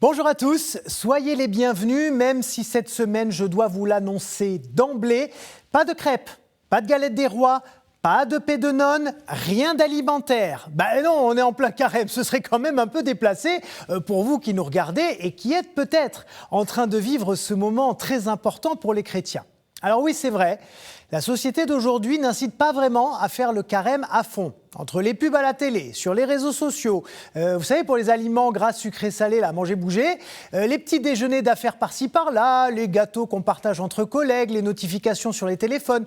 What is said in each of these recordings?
Bonjour à tous, soyez les bienvenus, même si cette semaine, je dois vous l'annoncer d'emblée, pas de crêpes, pas de galettes des rois, pas de paix de nonne, rien d'alimentaire. Ben non, on est en plein carême, ce serait quand même un peu déplacé pour vous qui nous regardez et qui êtes peut-être en train de vivre ce moment très important pour les chrétiens. Alors oui, c'est vrai, la société d'aujourd'hui n'incite pas vraiment à faire le carême à fond. Entre les pubs à la télé, sur les réseaux sociaux, vous savez, pour les aliments gras, sucrés, salés, là, manger, bouger, les petits déjeuners d'affaires par-ci, par-là, les gâteaux qu'on partage entre collègues, les notifications sur les téléphones,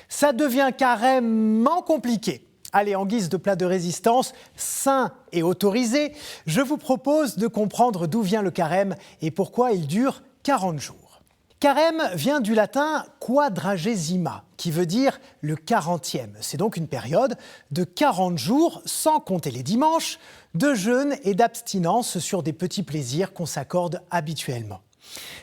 ça devient carrément compliqué. Allez, en guise de plat de résistance, sain et autorisé, je vous propose de comprendre d'où vient le carême et pourquoi il dure 40 jours. Carême vient du latin quadragesima, qui veut dire le 40e. C'est donc une période de 40 jours, sans compter les dimanches, de jeûne et d'abstinence sur des petits plaisirs qu'on s'accorde habituellement.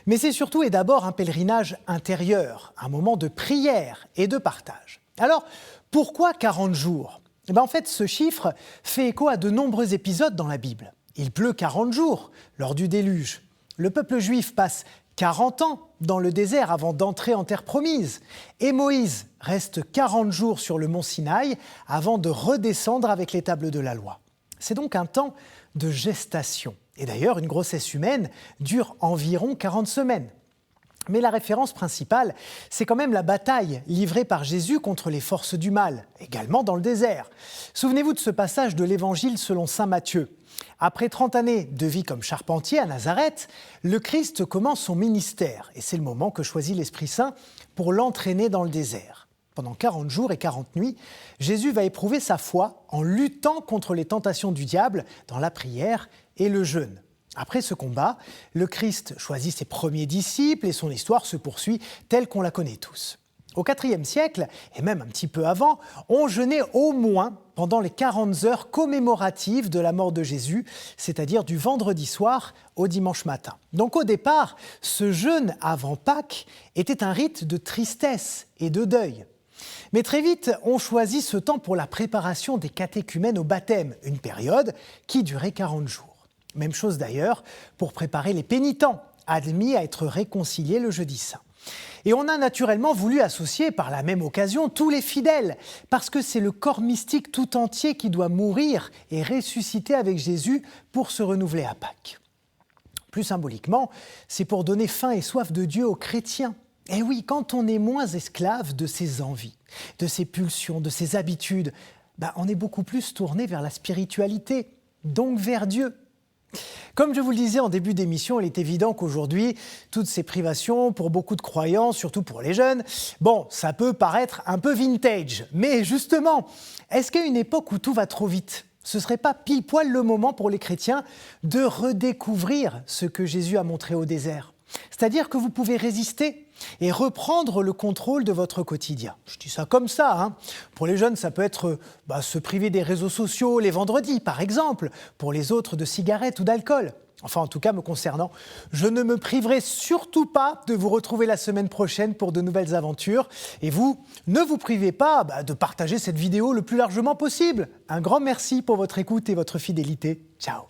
Mais c'est surtout et d'abord un pèlerinage intérieur, un moment de prière et de partage. Alors, pourquoi 40 jours ? En fait, ce chiffre fait écho à de nombreux épisodes dans la Bible. Il pleut 40 jours lors du déluge. Le peuple juif passe 40 ans dans le désert avant d'entrer en terre promise. Et Moïse reste 40 jours sur le mont Sinaï avant de redescendre avec les tables de la loi. C'est donc un temps de gestation. Et d'ailleurs, une grossesse humaine dure environ 40 semaines. Mais la référence principale, c'est quand même la bataille livrée par Jésus contre les forces du mal, également dans le désert. Souvenez-vous de ce passage de l'Évangile selon saint Matthieu. Après 30 années de vie comme charpentier à Nazareth, le Christ commence son ministère et c'est le moment que choisit l'Esprit Saint pour l'entraîner dans le désert. Pendant 40 jours et 40 nuits, Jésus va éprouver sa foi en luttant contre les tentations du diable dans la prière et le jeûne. Après ce combat, le Christ choisit ses premiers disciples et son histoire se poursuit telle qu'on la connaît tous. Au IVe siècle, et même un petit peu avant, on jeûnait au moins pendant les 40 heures commémoratives de la mort de Jésus, c'est-à-dire du vendredi soir au dimanche matin. Donc au départ, ce jeûne avant Pâques était un rite de tristesse et de deuil. Mais très vite, on choisit ce temps pour la préparation des catéchumènes au baptême, une période qui durait 40 jours. Même chose d'ailleurs pour préparer les pénitents, admis à être réconciliés le jeudi saint. Et on a naturellement voulu associer par la même occasion tous les fidèles, parce que c'est le corps mystique tout entier qui doit mourir et ressusciter avec Jésus pour se renouveler à Pâques. Plus symboliquement, c'est pour donner faim et soif de Dieu aux chrétiens. Et oui, quand on est moins esclave de ses envies, de ses pulsions, de ses habitudes, on est beaucoup plus tourné vers la spiritualité, donc vers Dieu. Comme je vous le disais en début d'émission, il est évident qu'aujourd'hui, toutes ces privations, pour beaucoup de croyants, surtout pour les jeunes, ça peut paraître un peu vintage. Mais justement, est-ce qu'à une époque où tout va trop vite, ce ne serait pas pile poil le moment pour les chrétiens de redécouvrir ce que Jésus a montré au désert ? C'est-à-dire que vous pouvez résister et reprendre le contrôle de votre quotidien. Je dis ça comme ça. Pour les jeunes, ça peut être se priver des réseaux sociaux les vendredis, par exemple. Pour les autres, de cigarettes ou d'alcool. Enfin, en tout cas, me concernant, je ne me priverai surtout pas de vous retrouver la semaine prochaine pour de nouvelles aventures. Et vous, ne vous privez pas de partager cette vidéo le plus largement possible. Un grand merci pour votre écoute et votre fidélité. Ciao.